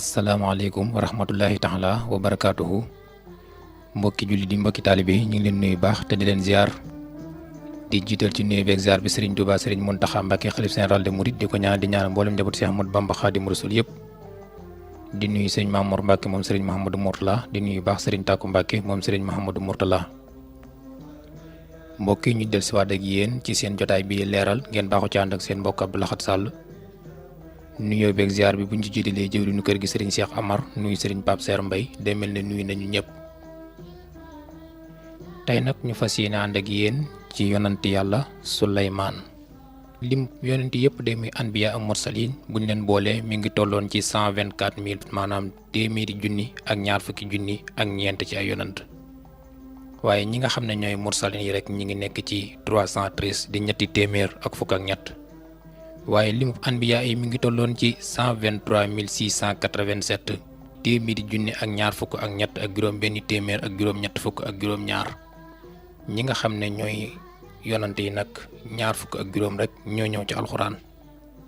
asalaamaaleykum wa rahmatullahi taala wa barakaatuhu mbokki julli di mbokki taalibe yi ñu ngi leen nuyu baax te di leen ziar di jiital ci nuyu beeg ziar bi Serigne Touba Serigne Mountakha Mbacké xalif général des mourides di ko ñaan di ñaan mboolem njaboot Cheikh Ahmadou Bamba Khadim Rasoul yëpp di nuyu Serigne Mamour Mbacké moom Serigne Mahamadou Mourtala di nuyu baax Serigne Takou Mbacké moom Serigne Mahamadou Mourtala mbokk yi ñu dellusiwaat ak yéen ci seen jotaay bi leeral ngeen baaxu ci ànd ak seen mbokk Abdou Lahad Sall nuyoo beeg ziar bi buñ ci jiitalee jëwriñu kër gi Serigne Cheikh Amar nuyu Serigne Pape Serre Mbaye day mel ne nuyu nañu ñëpp tey nag ñu fas yéene ànd ak yéen ci yonanti yàlla Suleymaan lim yonanti yëpp day muy anbiya ak mursalin buñ leen boolee mi ngi tolloon ci 124 000 maanaam téeméeri junni ak ñaar fukki junni ak ñeent ci ay yonant waaye ñi nga xam ne ñooy mursalin yi rek ñi ngi nekk ci 313 di ñetti téeméer ak fukk ak ñett waaye limu anbiya yi mi ngi tolloon ci 123 687 téeméeri junni ak ñaar fukk ak ñett ak juróom benn téeméer ak juróom ñett fukk ak juróom ñaar ñi nga xam ne ñooy yonante yi nag ñaar fukk ak juróom rek ñoo ñëw ci alxuraan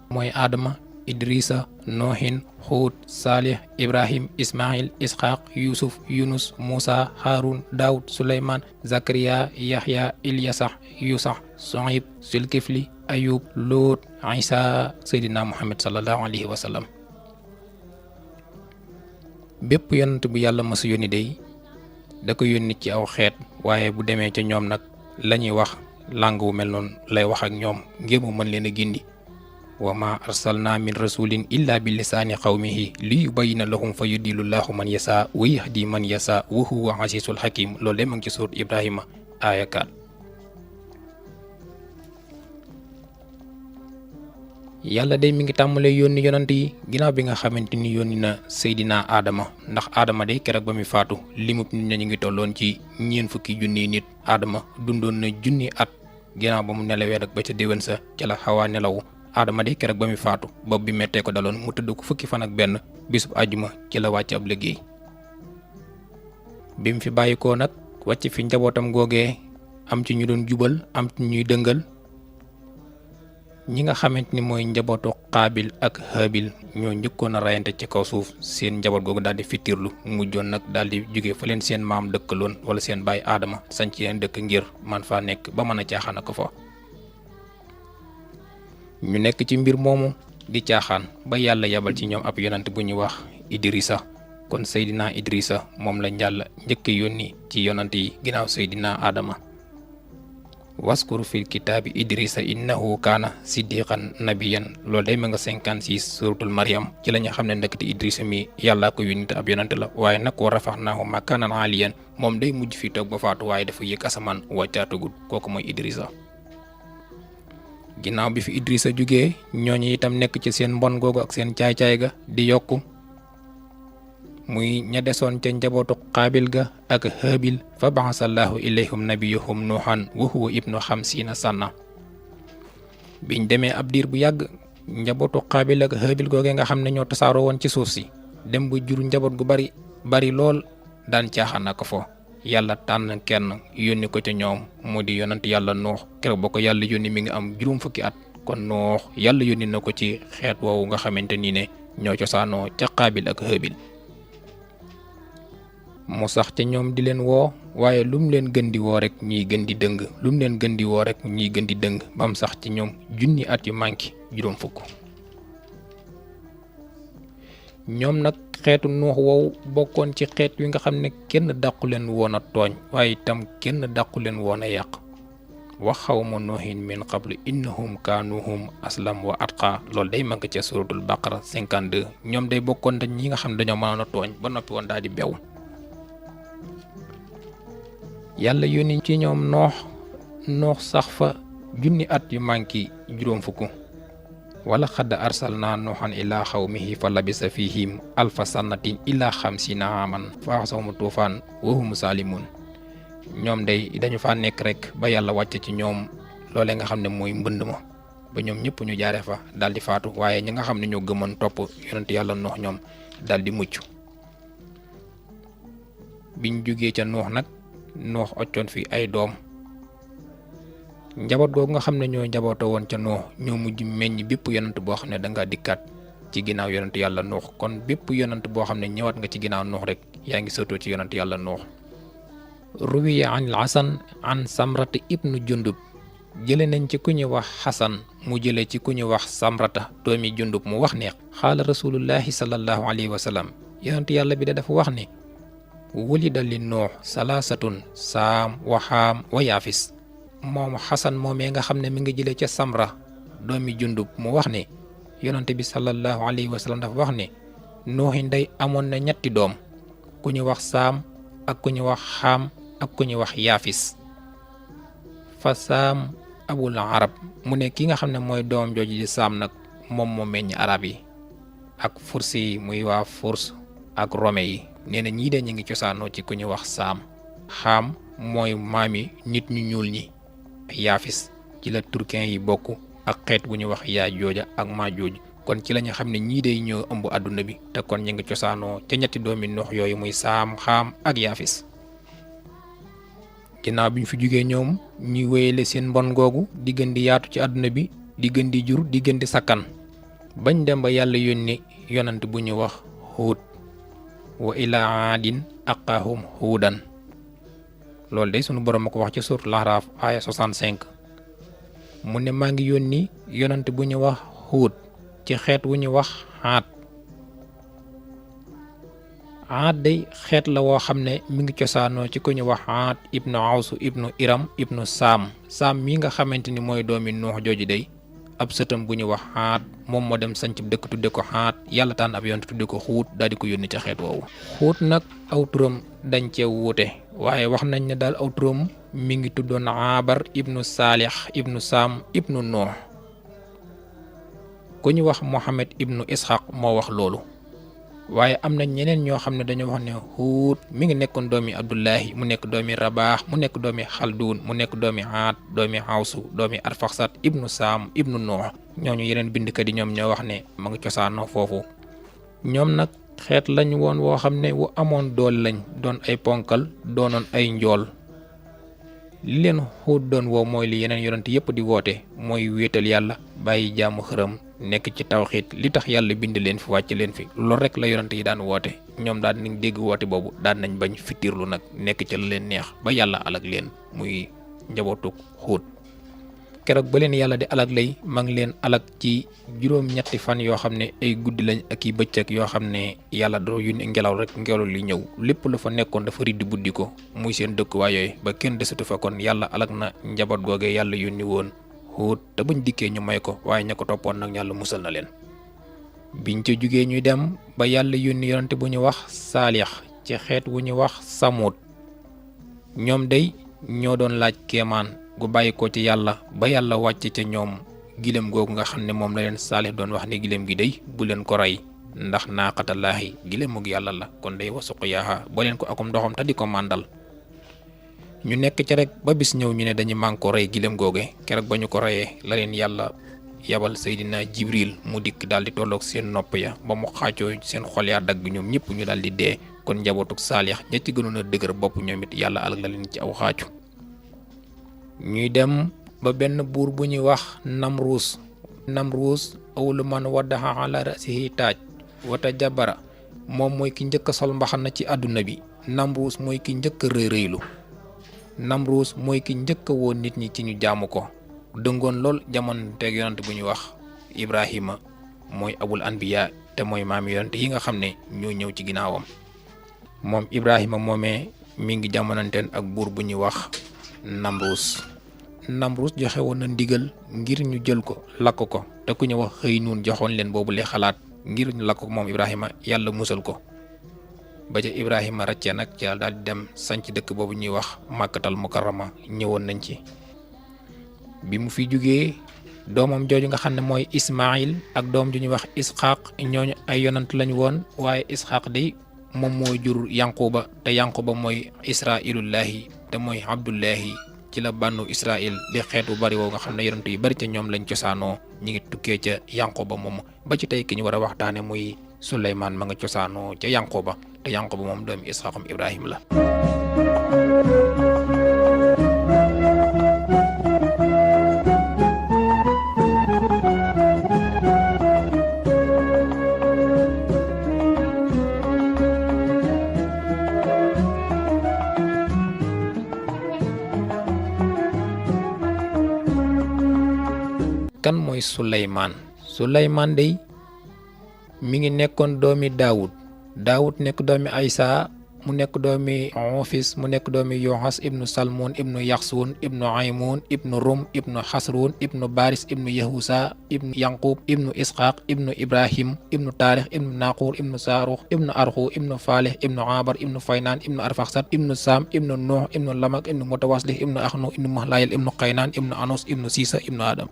mooy Adama Idrissa Noohin Xuut Saalih Ibrahim Ismail Isxaq Yusuf Yunus Musa Harun Daawud Suleymaan Zakariya Yaxya Ilyasax Yusax Sohib Zulkifli Ayub Luut Isa Seydina Muhammad sallallahu alayhi wa sallam bépp yonent bu yàlla mësa yónni day da ko yónni ci aw xeet waaye bu demee ca ñoom nag lañuy wax làng wu mel noonu lay wax ak ñoom ngir mu mën leen a gindi wa ma arsalna min rasulin illa bi lisaani qawmihi li yubayyina lahum fa yudilu llahu man yasa wa yahdi man yasa wa huwa azizul hakim loolu de ma ngi ci surat Ibrahima aaya 4 yàlla day mi ngi tàmbalee yónni yonant yi ginnaaw bi nga xamante ni yónni na Seydina Adama ndax Adama day keroog ba muy faatu limub nit ña ñu ngi tolloon ci ñeen fukki junniy nit Adama dundoon na junni at ginnaaw ba mu nelawee rek ba ca déwén sa ca la xawaa nelawu Adama day keroog ba muy faatu bopp bi mettee ko daloon mu tëdd ko fukki fan ak benn bisub àjjuma ci la wàcc ab liggéey bi mu fi bàyyikoo nag wàcc fi njabootam googee am ci ñu doon jubal am ci ñuy dëngal ñi nga xamante ni mooy njabootu Qaabil ak Haabil ñoo njëkkoon a rayante ci kaw suuf seen njaboot googu daal di fitirlu mujjoon nag daal di jóge fa leen seen maam dëkkaloon wala seen baay Adama sanc leen dëkk ngir man faa nekk ba mën a caaxaan ko fa ñu nekk ci mbir moomu di caaxaan ba yàlla yabal ci ñoom ab yonant bu ñuy wax Idrissa kon Seydina Idrissa moom la Yàlla njëkk yónni ci yonant yi ginnaaw Seydina Adama waskur fil kitaabi Idrissa innahu kaana siddiqan nabiyan loolu day ma nga 56 suratul Maryam ci la ñu xam ne ndekete Idrissa mi yàllaa ko yónni te ab yonant la waaye nag wa rafaxnaahu makaanan aliyan moom day mujj fi toog ba faatu waaye dafa yëg asamaan wàccaatugul kooku mooy Idrissa ginnaaw bi fi Idrissa jógee ñooñu itam nekk ci seen mbon googu ak seen caay-caay ga di yokku muy ña desoon ca njabootu Qaabil ga ak Haabil fa ba'asallahu ilayhum nabiyuhum nuuhan wa huwa ibnu 50 sanna biñ demee ab diir bu yàgg njabootu Qaabil ak Haabil googee nga xam ne ñoo tasaaroo woon ci suuf si dem ba jur njaboot gu bari lool daan caaxaan ko fo yàlla tànn kenn yónni ko ca ñoom moo di yonant yàlla Nuux keroog ba ko yàlla yónni mi ngi am juróom fukki at kon Nuux yàlla yónni na ko ci xeet woowu nga xamante ni ne ñoo cosaanoo ca Qaabil ak Haabil mu sax ca ñoom di leen woo waaye lu mu leen gën di woo rek ñuy gën di dëng lu mu leen gën di woo rek ñuy gën di dëng ba mu sax ci ñoom junni at yu manqué juróom fukk ñoom nag xeetu Nuux woowu bokkoon ci xeet wi nga xam ne kenn dàqu leen woon a tooñ waaye itam kenn dàqu leen woon a yàq wax xawma Nuuhin min qablu innahum kaanuhum aslam wa atqa loolu day mag ca suratul Baqara 52 ñoom day bokkoon dañ ñi nga xam ne dañoo mënoon a tooñ ba noppi woon daal di bew yàlla yónni ci ñoom noox sax fa junni at yu manki juróom fukk wala xadd arsalna nuuhan ila xawmihi fa labisa fihim alfa sannatin ila 50 aaman fa axsahum tuufaan wa hum saalimun ñoom day dañu fa nekk rek ba yàlla wàcce ci ñoom loole nga xam ne mooy mbënd ma ba ñoom ñëpp ñu jaare fa daal di faatu waaye ñi nga xam ne ñoo gëmoon topp yonent yàlla noox ñoom daal di mucc biñ jógee ca noox nag noox occoon fi ay doom njaboot googu nga xam ne ñoo njabootoo woon ca noox ñoo mujj meññ bépp yonent boo xam ne dangaa dikkaat ci ginnaaw yonent yàlla nuux kon bépp yonent boo xam ne ñëwaat nga ci ginnaaw nuux rek yaa ngi sëtoo ci yonent yàlla nuux. ruwiya an Hasan an Samrata ibnu Jundub jële nañ ci ku ñu wax Hasan mu jële ci ku ñu wax Samrata doomi Jundub mu wax ne xaala rasulullahi sallallahu alayhi wa sallam yonent yàlla bi da dafa wax ne wulida li nuux salaasatun saam wa xaam wa yaafis. moom Hasan moomee nga xam ne mi ngi jële ca Samra doomi Jundub mu wax ne yonent bi sallallahu alayhi wa sallam dafa wax ne nuuxi ndey amoon na ñetti doom ku ñu wax saam ak ku ñu wax xaam ak ku ñu wax yaafis. fa saam abul arab mu ne ki nga xam ne mooy doom jooju di saam nag moom moo meññ arab yi ak fursi yi muy waa furs ak rome yi nee na ñii de ñu ngi cosaanoo ci ku ñu wax saam. xaam mooy maami nit ñu ñuul ñi. yaafis ci la turkin yi bokk ak xeet bu ñu wax yaa jooja ak maa jooju kon ci la ñu xam ne ñii de ñoo ëmb àdduna bi te kon ñu ngi cosaanoo ca ñetti doomi nuux yooyu muy saam xaam ak yaafis. ginnaaw bi ñu fi jugee ñoom ñuy wéyale seen mbon googu di gën di yaatu ci àdduna bi di gën di jur di gën di sakkan bañ dem ba yàlla yónni yonant bu ñu wax Huud wa ilaa aadin aqaahum huudan. loolu de sunu borom ma ko wax ci suuratul Ahraaf aaya 65 mu ne maa ngi yónni yonant bu ñu wax Huud ci xeet wu ñu wax Aad. Aad day xeet la woo xam ne mi ngi cosaanoo ci ku ñu wax Aad ibnu Awsu ibnu Iram ibnu Saam. Saam mi nga xamante ni mooy doomi Nuux jooju day ab sëtam bu ñu wax Aad moom moo dem sanc dëkk tudde ko Aad yàlla tànn ab yonent tudde ko Huud daal di ko yónni ca xeet woowu. Huud nag aw turam dañ cee wuute waaye wax nañ ne daal aw turam mi ngi tuddoon Aabar ibnu Saalix ibnu Saam ibnu Nuux. ku ñu wax Muhammad ibnu Ishaq moo wax loolu. waaye am na ñeneen ñoo xam ne dañoo wax ne Huud mi ngi nekkoon doomi Abdullahi mu nekk doomi Rabaax mu nekk doomi Xalduun mu nekk doomi Aad doomi Awsu doomi Arfaxsat ibnu Saam ibnu Nuux. ñooñu yeneen bindkat yi ñoom ñoo wax ne ma ngi cosaanoo foofu. ñoom nag xeet lañ woon woo xam ne wu amoon doole lañ doon ay ponkal doonoon ay njool. li leen Huud doon woo mooy li yeneen yonent yépp di woote mooy wéetal yàlla bàyyi jaamu xërëm nekk ci tawxiit li tax yàlla bind leen fi wàcc leen fi loolu rek la yonent yi daan woote. ñoom daan nañ dégg woote boobu daan nañ bañ fitirlu nag nekk ca la leen neex ba yàlla alag leen muy njabootu Huud. keroog ba leen yàlla di alag lay ma ngi leen alag ci juróom-ñetti fan yoo xam ne ay guddi lañ ak i bëccëg yoo xam ne yàlla doo yónni ngelaw rek ngelaw li ñëw lépp lu fa nekkoon dafa riddi buddi ko muy seen dëkkuwaay yooyu ba kenn desatu fa. kon yàlla alag na njaboot googee yàlla yónni woon Huud te bañ dikkee ñu may ko waaye ña ko toppoon nag yàlla musal na leen. biñ ca jugee ñuy dem ba yàlla yónni yonante bu ñu wax Saalix ci xeet wu ñu wax Samuud. ñoom day ñoo doon laaj kéemaan gu bàyyi ko ci yàlla ba yàlla wàcc ca ñoom gilem googu nga xam ne moom la leen Saalix doon wax ne gilem gi day bu leen ko rey ndax naaqatallaahi gilem gi yàlla la kon day wasuqyaaha boo leen ko akum ndoxam te di ko màndal. ñu nekk ci rek ba bis ñëw ñu ne dañu man ko rey gilem googe keroog ba ñu ko reyee la leen yàlla yabal Seydina Jibril mu dikk daal di tolloog seen nopp ya ba mu xaacoo seen xol yaa dagg ñoom ñëpp ñu daal di dee. kon njabootuk Saalix ña ci gënoon a dëgër bopp ñoom it yàlla alag la leen ci aw xaacu. ñuy dem ba benn buur bu ñuy wax Namruus awlu man waddaxa ala rasihi taaj wata jabara moom mooy ki njëkk a sol mbaxana ci àdduna bi. Namruus mooy ki njëkk a rëy rëylu. Namruus mooy ki njëkk a woon nit ñi ci ñu jaamu ko. dëngoon lool jamono teeg yonante bu ñuy wax Ibrahima mooy abul anbiya te mooy maami yonante yi nga xam ne ñoo ñëw ci ginnaawam. moom Ibrahima moomee mi ngi jamonanteen ak buur bu ñuy wax Namruus joxe woon na ndigal ngir ñu jël ko lakk ko te ku ñu wax xëy nuun joxoon leen boobu lee xalaat ngir ñu lakk ko moom Ibrahima yàlla musal ko. ba ca Ibrahima ràccee nag ci daal di dem sanc dëkk boobu ñuy wax Makkatal Mukarrama ñëwoon nañ ci. bi mu fi jugee doomam jooju nga xam ne mooy Ismaayil ak doom ju ñuy wax Isxaaq ñooñu ay yonant lañ woon waaye Isxaaq day moom mooy jur Yanquba te Yanquba mooy Israilullahi te mooy Abdullahi ci la bànnu Israil di xeetu bari woo nga xam ne yonent yu bari ca ñoom lañ cosaanoo ñi ngi tukkee ca Yanquba moom ba ci tey ki ñu war a waxtaane muy Suleymaan ma nga cosaanoo ca Yanquba te Yanquba moom doomi Isxaaqam Ibrahim la. kan mooy Suleymaan day mi ngi nekkoon doomi Daawud nekk doomi Aysa mu nekk doomi Ofis mu nekk doomi Yoxas ibnu Salmon ibnu Yaxsuun ibnu Aymun ibnu Rum ibnu Xasrun ibnu Baris ibnu Yahusa ibnu Yanqub ibnu Isxaq ibnu Ibrahim ibnu Taarix ibnu Naqur ibnu Saarux ibnu Arxu ibnu Faalix ibnu Abar ibnu Faynaan ibnu Arfaxsat ibnu Saam ibnu Nuux ibnu Lamak ibnu Mutawaslih ibnu Axnu ibnu Mahlayel ibnu Qaynaan ibnu Anus ibnu Siisa ibnu Adam.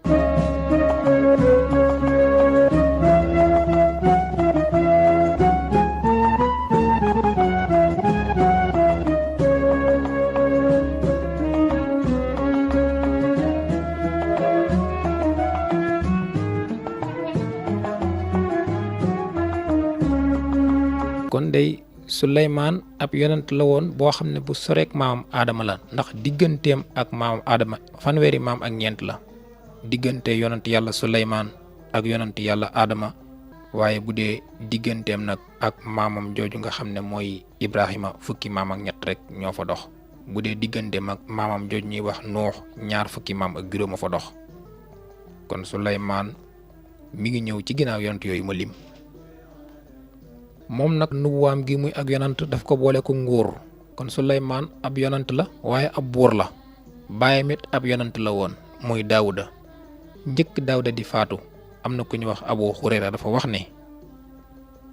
kon day Suleymaan ab yonent la woon boo xam ne bu soreek maamam Aadama la ndax digganteem ak maamam Aadama fanweeri maam ak ñeent la diggante yonent yàlla Suleymaan ak yonent yàlla Aadama waaye bu dee digganteem nag ak maamam jooju nga xam ne mooy Ibrahima fukki maam ak ñett rek ñoo fa dox bu dee digganteem ak maamam jooju ñuy wax Nuux ñaar fukki maam ak juróom a fa dox kon Suleymaan mi ngi ñëw ci ginnaaw yonent yooyu ma lim. moom nag nubuwaam gi muy ak yonant daf ko boole ko nguur kon Suleymaan ab yonant la waaye ab buur la baayam it ab yonant la woon muy Daawuda njëkk Daawuda di faatu am na ku ñu wax Abu Hurayra dafa wax ne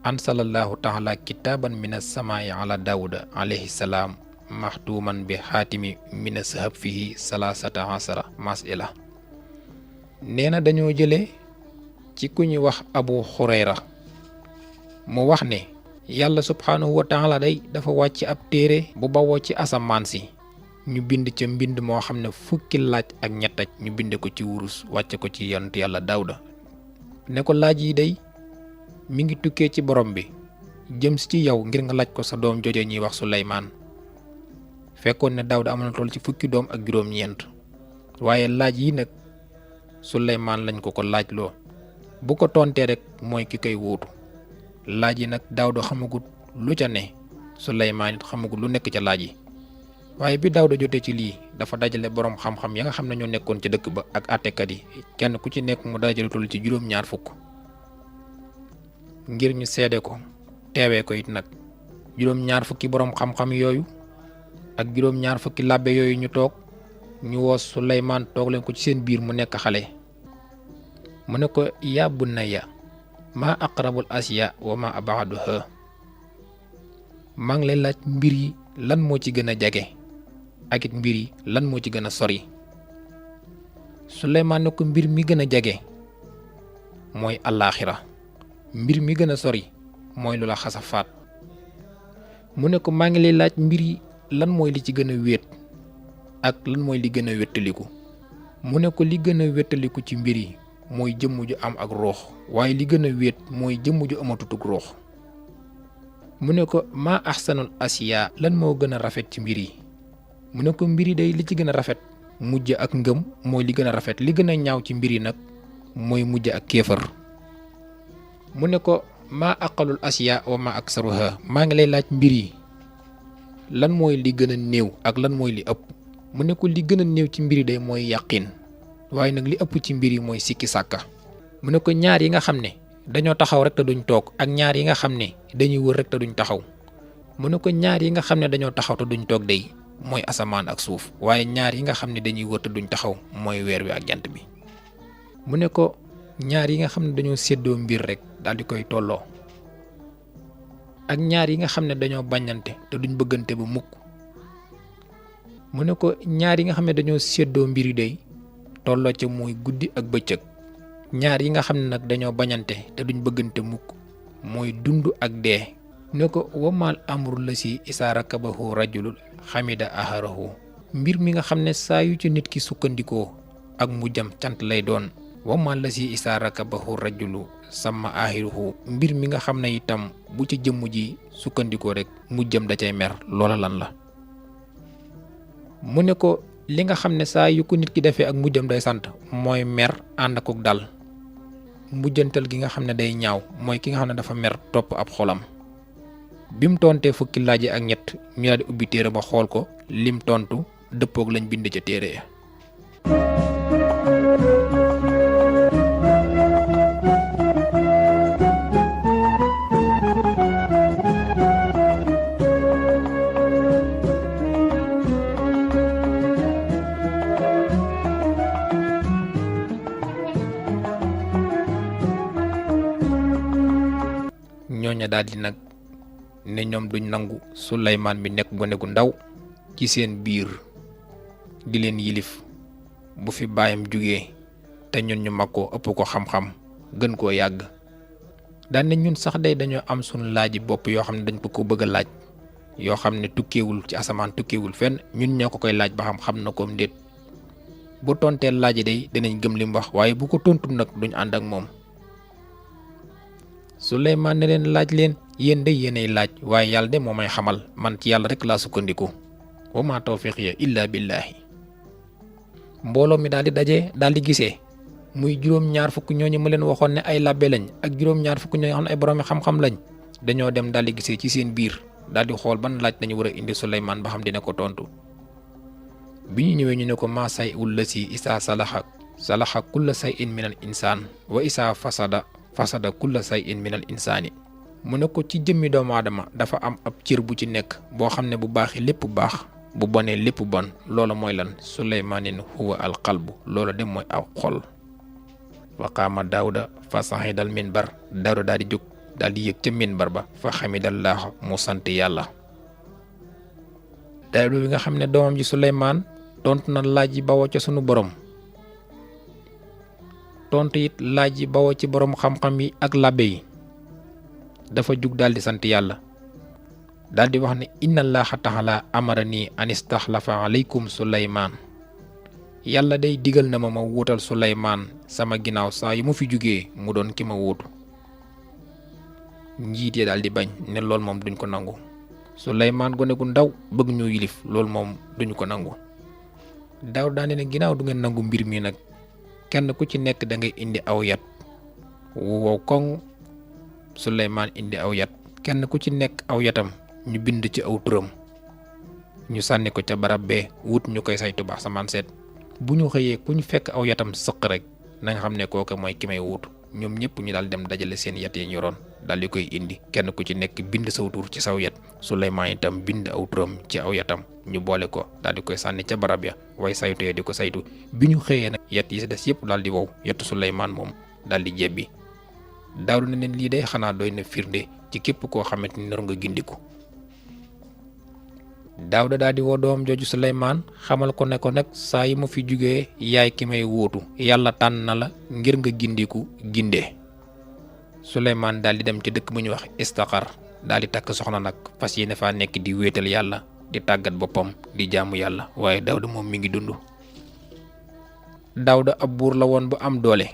ansalallahu taala kitaaban min as-samaa'i ala Daawuda alayhi salaam maxtuuman bi xaatimi mina sahab fihi salaasata asara masila nee na dañoo jële ci ku ñu wax Abu Hurayra mu wax ne yàlla subhaanahu wa taala day dafa wàcc ab téere bu bawoo ci asamaan si ñu bind ca mbind moo xam ne fukki laaj ak ñett ñu bind ko ci wurus wàcce ko ci yonent yàlla Daawuda ne ko laaj yi day mi ngi tukkee ci borom bi jëm si ci yow ngir nga laaj ko sa doom jooje ñuy wax Suleymaan fekkoon ne Daawuda am na toll ci fukki doom ak juróom-ñeent waaye laaj yi nag Suleymaan lañ ko laaj loo bu ko tontee rek mooy ki koy wuutu laaj yi nag Daawuda xamagut lu ca ne Suleymaan it xamagut lu nekk ca laaj yi waaye bi Daawuda jotee ci lii dafa dajale borom xam-xam ya nga xam ne ñoo nekkoon ca dëkk ba ak àttekat yi kenn ku ci nekk mu dajale toll ci juróom-ñaar fukk ngir ñu seede ko teewee ko it nag juróom-ñaar fukki borom xam-xam yooyu ak juróom-ñaar fukki làbbe yooyu ñu toog ñu woo Suleymaan toog leen ko ci seen biir mu nekk xale mu ne ko yaa bunayya maa aqrabul asiya wa ma abaduha maa ngi lay laaj mbir yi lan moo ci gën a jege ak it mbir yi lan moo ci gën a sori Suleymaan ne ko mbir mi gën a jege mooy àllaaxira mbir mi gën a sori mooy lu la xasa faat mu ne ko maa ngi lay laaj mbir yi lan mooy li ci gën a wéet ak lan mooy li gën a wéttaliku mu ne ko li gën a wéttaliku ci mbir yi mooy jëmm ju am ak ruux waaye li gën a wéet mooy jëmm ju amatutug ruux mu ne ko maa axsanul asiya lan moo gën a rafet ci mbir yi mu ne ko mbir yi day li ci gën a rafet mujj ak ngëm mooy li gën a rafet li gën a ñaaw ci mbir yi nag mooy mujj ak kéefër mu ne ko maa aqalul asiya wa ma aksaruha maa ngi lay laaj mbir yi lan mooy li gën a néew ak lan mooy li ëpp mu ne ko li gën a néew ci mbir yi day mooy yàqin waaye nag li ëpp ci mbir yi mooy sikki sàkka mu ne ko ñaar yi nga xam ne dañoo taxaw rek te duñ toog ak ñaar yi nga xam ne dañuy wër rek te duñ taxaw mu ne ko ñaar yi nga xam ne dañoo taxaw te duñ toog day mooy asamaan ak suuf waaye ñaar yi nga xam ne dañuy wër te duñ taxaw mooy weer wi ak jant bi mu ne ko ñaar yi nga xam ne dañoo séddoo mbir rek daal di koy tolloo ak ñaar yi nga xam ne dañoo bañante te duñ bëggante ba mukk mu ne ko ñaar yi nga xam ne dañoo séddoo mbir yi day tolloo ca mooy guddi ak bëccëg ñaar yi nga xam ne nag dañoo bañante te duñ bëggante mukk mooy dund ak dee ne ko wamal amru la si isaa rakabahu rajulul xamida aharahu mbir mi nga xam ne saa yu ci nit ki sukkandikoo ak mujjam cant lay doon wamal la si isaa rakabahu rajulu sama ahiruhu mbir mi nga xam ne itam bu ci jëmm ji sukkandikoo rek mujjam da cay mer loola lan la mu ne ko li nga xam ne saa yu ko nit ki defee ak mujjam day sant mooy mer ànd akuk dal mujjantal gi nga xam ne day ñaaw mooy ki nga xam ne dafa mer topp ab xolam bi mu tontee fukki laaj ak ñett ñu daal di ubbi téere ba xool ko lim tontu dëppoog lañ bind ca téere ya daal di nag ne ñoom duñ nangu Suleymaan mi nekk gone gu ndaw ci seen biir di leen yilif bu fi baayam jugee te ñun ñu mag ko ëpp ko xam-xam gën koo yàgg. daan ne ñun sax day dañoo am suñu laaji bopp yoo xam ne dañ ko bëgg a laaj yoo xam ne tukkeewul ci asamaan tukkeewul fenn ñun ñoo ko koy laaj ba xam na koom déet. bu tonteel laaji day dinañ gëm li mu wax waaye bu ko tontul nag duñ ànd ak moom. Suleymaan ne leen laaj leen yéen de yéenay laaj waaye yàlla de moo may xamal man ci yàlla rek laa sukkandiku wa maa tawfiiqiya illaa billaahi. mbooloo mi daal di daje daal di gisee muy juróom-ñaar fukk ñooñu ma leen waxoon ne ay labbe lañ ak juróom-ñaar fukk ñooñu xam ne ay boroomi xam-xam lañ dañoo dem daal di gisee ci seen biir daal di xool ban laaj lañu war a indi Suleymaan ba xam dina ko tontu. bi ñu ñëwee ñu ne ko maa say ul la si isaa salaxa kulla say in minal insaan wa isaa fasada kulla say in minal insaani. mu ne ko ci jëmmi doomu aadama dafa am ab cër bu ci nekk boo xam ne bu baaxee lépp baax bu bonee lépp bon loola mooy lan Suleymaanin huwa al qalbu loola dem mooy aw xol. wa qaama Daawuda fa saxidal minbar Daawuda daal di jóg daal di yëg ca minbar ba fa xamidallaahu mu sant yàlla. Daawuda bi nga xam ne doomam ji Suleymaan tontu na laaj yi bawoo ca sunu borom tontu it laaj yi bawoo ci borom xam-xam yi ak labbe yi dafa jug daal di sant yàlla daal di wax ne inna allaha taala amara nii an istaxlafa aleykum Suleymaan yàlla day digal na ma wuutal Suleymaan sama ginnaaw saa yu mu fi jugee mu doon ki ma wuutu. njiit yi daal di bañ ne loolu moom duñ ko nangu Suleymaan gone gu ndaw bëgg ñu yilif loolu moom duñu ko nangu. daaw daane ne ginnaaw du ngeen nangu mbir mi nag kenn ku ci nekk da ngay indi aw yat wow koŋ. Suleymaan indi aw yat kenn ku ci nekk aw yatam ñu bind ci aw turam ñu sànni ko ca barab bee wut ñu koy saytu ba asamaan seet bu ñu xëyee ku ñu fekk aw yatam sëq rek na nga xam ne kooke mooy ki may wuutu. ñoom ñëpp ñu daal dem dajale seen yat yi ñu yoroon daal di koy indi kenn ku ci nekk bind saw tur ci saw yat Suleymaan itam bind aw turam ci aw yatam ñu boole ko daal di koy sànni ca barab ya way saytu ya di ko saytu bi ñu xëyee nag yat yi si des yëpp daal di wow yatu Suleymaan moom daal di jebbi. Daawuda ne leen lii day xanaa doy na firnde ci képp koo xamante ni nar nga gindiku. Daawuda daal di woo doom jooju Suleymaan xamal ko ne ko nag saa yi ma fi jugee yaay ki may wóotu yàlla tànn na la ngir nga gindiku gindee. Suleymaan daal di dem ci dëkk bu ñuy wax Istaqar daal di takk soxna nag fas yéene faa nekk di wéetal yàlla di tàggat boppam di jaamu yàlla waaye Daawuda moom mi ngi dund. Daawuda ab buur la woon bu am doole.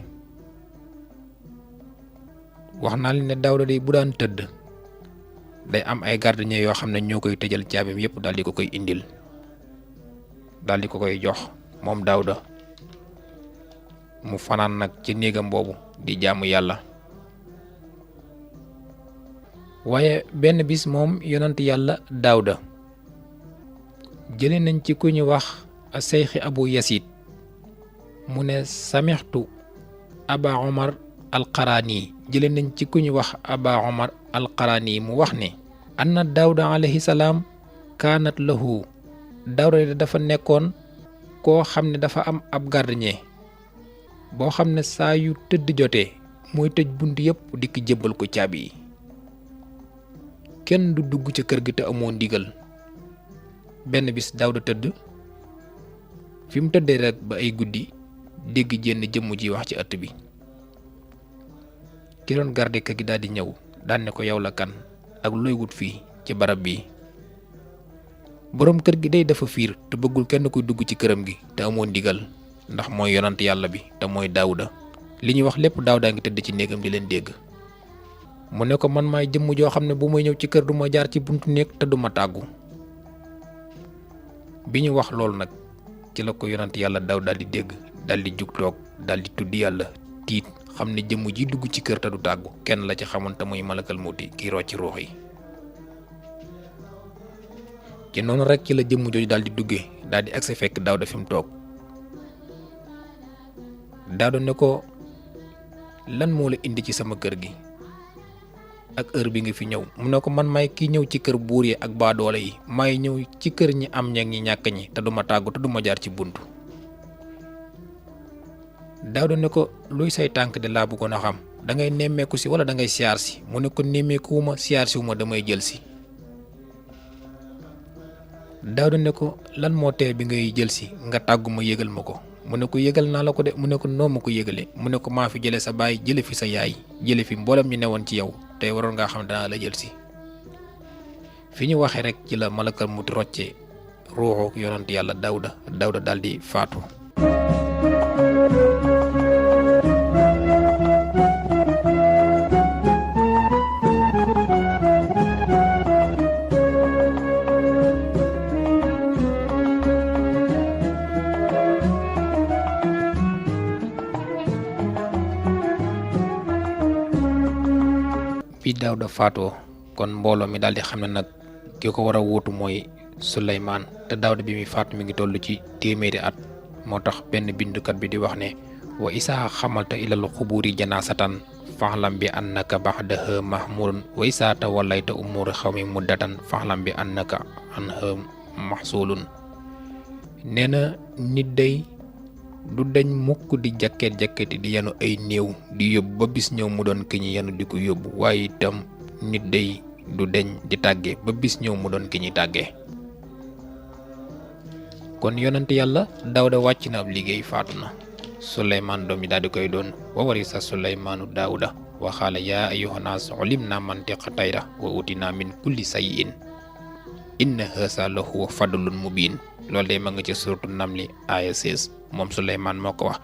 wax naa leen ne Daawuda day bu daan tëdd day am ay gardien yoo xam ne ñoo koy tëjal caabeem yépp daal di ko koy indil daal di ko koy jox moom Daawuda mu fanaan nag ci néegam boobu di jaamu yàlla. waaye benn bis moom yonent yàlla Daawuda jëlee nañ ci ku ñu wax Seyxi Abu Yasid mu ne samixtu Aba Omar alqaraani jëlee nañ ci ku ñu wax Aba Omar alqaraani mu wax ne anna Daawuda alayhi salaam kaanat lahu Daawuda dafa nekkoon koo xam ne dafa am ab gardien boo xam ne saa yu tëdd jotee mooy tëj bunt yépp dikk jébbal ko caabi yi kenn du dugg ca kër gi te amoo ndigal. benn bis Daawuda tëdd fi mu tëddee rek ba ay guddi dégg jenn jëmm ji wax ci ëtt bi. ki doon garde kër gi daal di ñëw daan ne ko yow la kan ak looy wut fii ci barab bi. boroom kër gi day dafa fiir te bëggul kenn kuy dugg ci këram gi te amoo ndigal ndax mooy yonant yàlla bi te mooy Daawuda. li ñuy wax lépp Daawuda ngi tëdd ci néegam di leen dégg. mu ne ko man maay jëmm joo xam ne bu may ñëw ci kër du ma jaar ci buntu néeg te du ma tàggu. bi ñu wax loolu nag ci la ko yonant yàlla Daawuda daal di dégg daal di jug toog daal di tudd yàlla tiit xam ne jëmm ji dugg ci kër te du tàggu kenn la ci xamoon te muy malakal mawti kii rocc ruux yi. ci noonu rek ci la jëmm jooju daal di duggee daal di agsi fekk Daawuda fi mu toog. Daawuda ne ko lan moo la indi ci sama kër gi ak heure bi nga fi ñëw. mu ne ko man may kii ñëw ci kër buur yi ak baadoole yi may ñëw ci kër ñi am ña ñi ñàkk ñi te duma tàggu te duma jaar ci buntu. Daawuda ne ko luy say tànk de laa bëggoon a xam. da ngay nemmeeku si wala da ngay siyaar si mu ne ko nemmeekuwuma siyaar si wu ma damay jël si. Daawda ne ko lan moo tee bi ngay jël si nga tàggu ma yëgal ma ko. mu ne ko yëgal naa la ko de mu ne ko noo ma ko yëgalee mu ne ko maa fi jële sa baay jële fi sa yaay jële fi mboolem ñu newoon ci yow tey waroon ngaa xam ne danaa la jël si. fi ñu waxee rek ci la malakal mut rocce ruuxu yonent yàlla Daawda daal di faatu. bi Daawda faatoo kon mbooloo mi daal di xam ne nag ki ko war a wuutu mooy Suleymaan te Daawda bi muy faatu mi ngi toll ci téeméeri at moo tax benn bindukat bi di wax ne wa isaa xamalta ilal xuburi janaasatan faxlam bi annaka baxdaha mahmurun wa isaa tawallayta umuri xawmi muddatan faxlam bi annaka anha maxsulun. nee na nit day du dañ mukk di jakket di yanu ay néew di yóbbu ba bis ñëw mu doon ki ñi yanu di ko yóbbu waaye itam nit day du deñ di tàgge ba bis ñëw mu doon ki ñi tàgge. kon yonent yàlla Daawda wàcc na ab liggéey faatu na. Suleymaan doom yi daal di koy doon wa warisa Suleymaanu Daawda wa xaala yaa ayyuhan naas ulimnaa mantiqa tayra wa utinaa min kulli sayyin inna haasa la huwa fadlun mubiin. loolu day ma nga ci suuratu Namli aaya 16 moom Suleymaan moo ko wax.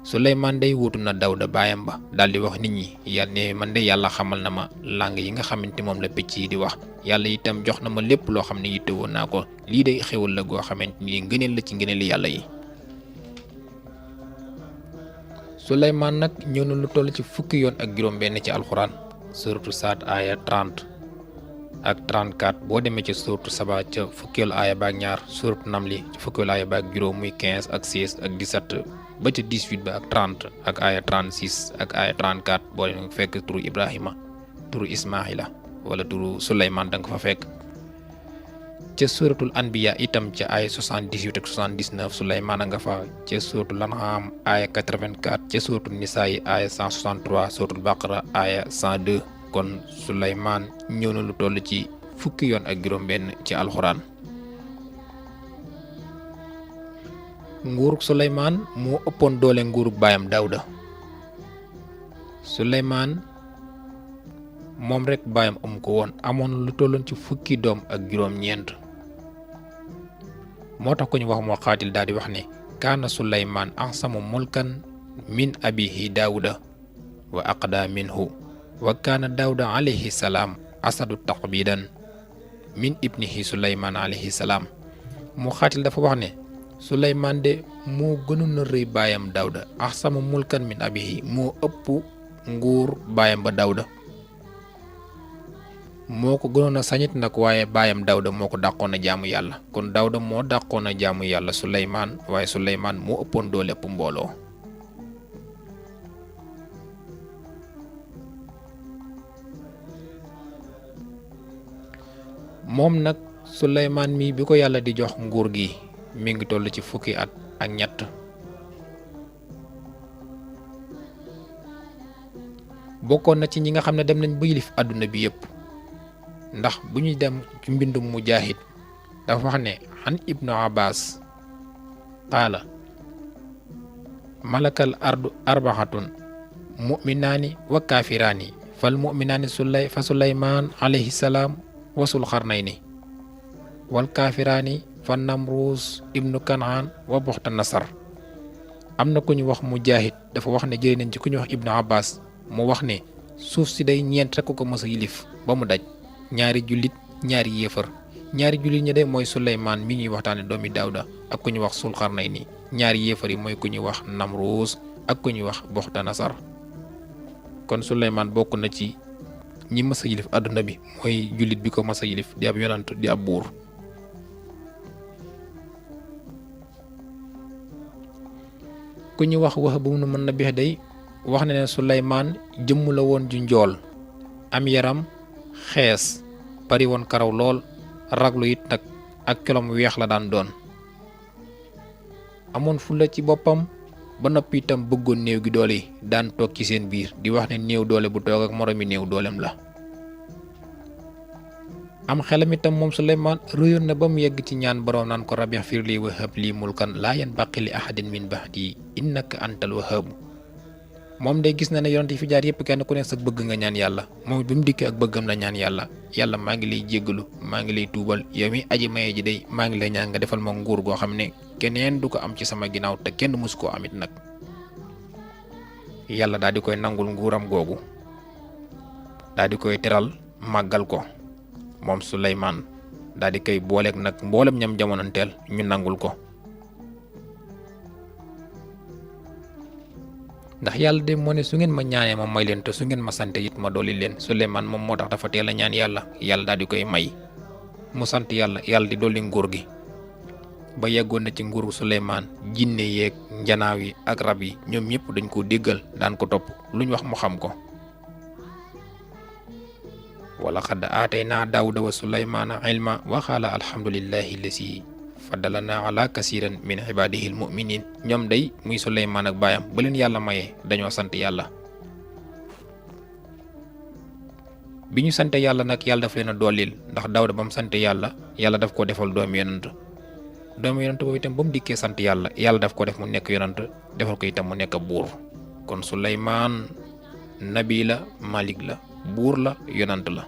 Suleymaan day wuutu na Daawda baayam ba daal di wax nit ñi yàlla ne man de yàlla xamal na ma langue yi nga xamante moom la picc yi di wax yàlla itam jox na ma lépp loo xam ne yittewoo naa ko lii day xewal la goo xamante ni ngëneel la ci ngëneeli yàlla yi. Suleymaan nag ñëw na lu toll ci fukki yoon ak juróom-benn ci alxuraan suuratu Saad aaya 30 ak 34 boo demee ci suuratu Saba ca fukkeelu aaya ba ak ñaar suuratu Namli ci fukkeelu aaya ba ak juróom muy 15 ak 16 ak 17 ba ca 18 ba ak 30 ak aaya 36 ak aaya 34 boo demee fekk turu Ibrahima turu Ismaahila wala turu Suleymaan da nga fa fekk. ca suuratul Anbiya itam ca aaya 78 ak 79 Suleymaan a nga fa ca suuratul An'aam aaya 84 ca suuratul Nisaa yi aaya 163 suuratul Baqara aaya 102. kon Suleymaan ñëw na lu toll ci fukki yoon ak juróom-benn ci alxuraan. nguurug Suleymaan moo ëppoon doole nguurug baayam Daawda. Suleymaan moom rek baayam am ko woon amoon lu tolloon ci fukki doom ak juróom-ñeent. moo tax ku ñu wax moo xaatil daal di wax ne kaana Suleymaan ahsanu mulkan min abihi Daawda wa aqda minhu wa kaana Daawda alayhi salaam asadu taqbidan min ibnihi Suleymaan alayhi salaam. moo xaatil dafa wax ne Suleymaan de moo gënoon a rëy baayam Daawda ahsanu mulkan min abihi moo ëpp nguur baayam ba Daawda moo ko gënoon a sañit nag waaye baayam Daawda moo ko dàqoon a jaamu yàlla kon Daawda moo dàqoon a jaamu yàlla Suleymaan waaye Suleymaan moo ëppoon doole ëpp mbooloo. moom nag Suleymaan mi bi ko yàlla di jox nguur gi mi ngi toll ci fukki at ak ñett. bokkoon na ci ñi nga xam ne dem nañ ba yilif àdduna bi yépp ndax bu ñuy dem ci mbindum Mujaahid dafa wax ne an ibnu Abbas qaala malakal ardu arbaxatun mu'minaani wa kaafiraani fal mu'minaani fa Suleymaan alayhi salaam wasul xarnayni wal kaafiraani fa Namruus ibnu Kanaan wa Buxta Nasar. am na ku ñu wax Mujaahid dafa wax ne jëlee nañ ci ku ñu wax ibnu Abbas mu wax ne suuf si day ñeent rekk ko mës a yilif ba mu daj ñaari jullit ñaari yéefar ñaari jullit ñi de mooy Suleymaan mi ñuy waxtaane doomi Daawda ak ku ñu wax Sulxarnayni ñaari yéefar yi mooy ku ñuy wax Namruus ak ku ñuy wax Buxta Nasar. kon Suleymaan bokk na ci ñi mës a yilif àdduna bi mooy jullit bi ko mës a yilif di ab yonant di ab buur. ku ñu wax Wahb ibn Munabbih day wax na ne Suleymaan jëmm la woon ju njool am yaram xees bari woon karaw lool raglu it nag ak colom weex la daan doon. amoon fulla ci boppam ba noppi itam bëggoon néew gi doole yi daan toog ci seen biir di wax ne néew doole bu toog ak moroomi néew dooleem la. am xelam itam moom Suleymaan rëyoon na ba mu yegg ci ñaan boroom naan ko rabbi xfir li wa hab li mulkan laa yanbaqi li ahadin min ba'di innaka antal wahhab. moom day gis na ne yonent yi fi jaar yëpp kenn ku nekk sa bëgg nga ñaan yàlla, moom bi mu dikkee ak bëggam la ñaan yàlla. yàlla maa ngi lay jéggalu, maa ngi lay tuubal, yow mi aji maye ji day maa ngi lay ñaan nga defal ma nguur goo xam ne keneen du ko am ci sama ginnaaw te kenn mësu koo amit nag. yàlla daal di koy nangul nguuram googu, daal di koy teral màggal ko moom Suleymaan, daal di koy booleeg nag mboolem ñam jamonanteel ñu nangul ko. ndax yàlla de moo ne su ngeen ma ñaanee ma may leen te su ngeen ma sante it ma dolli leen. Suleymaan moom moo tax dafa teel a ñaan yàlla, yàlla daal di koy may mu sant yàlla, yàlla di dolli nguur gi ba yeggoon na ci nguuru Suleymaan jinne yeeg njanaaw yi ak rab yi ñoom ñëpp dañ koo déggal daan ko topp lu ñu wax mu xam ko. wala xadd aataynaa daawuda wa Suleymaana ilma wa qaala alhamdulillahi lasi faddalana ala kasiran min ibadihi almuminin. ñoom day muy Suleymaan ak baayam ba leen yàlla mayee dañoo sant yàlla. bi ñu sante yàlla nag yàlla daf leen a dollil, ndax Daawuda ba mu sante yàlla, yàlla daf ko defal doomu yonant. doomu yonant boobu itam ba mu dikkee sant yàlla, yàlla daf ko def mu nekk yonant, defal ko itam mu nekk buur. kon Suleymaan nabi la, malik la, buur la, yonant la.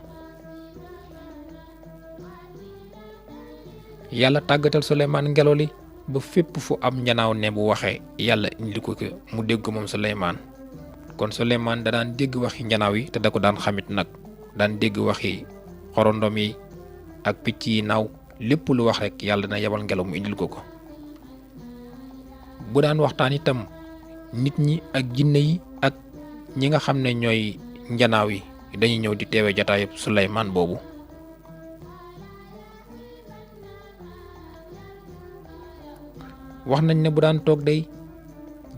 yàlla tàggatal Suleymaan ngelaw li ba fépp fu am njanaaw ne bu waxee yàlla indi ko mu dégg ko moom Suleymaan. kon Suleymaan da daan dégg waxi njanaaw yi te da ko daan xamit nag, daan dégg waxi xorondom yi ak picc yi naaw, lépp lu wax rek yàlla dana yebal ngelaw mu indil ko ko. bu daan waxtaan itam nit ñi ak jinne yi ak ñi nga xam ne ñooy njanaaw yi dañuy ñëw di teewe jataayub Suleymaan boobu. wax nañ ne bu daan toog day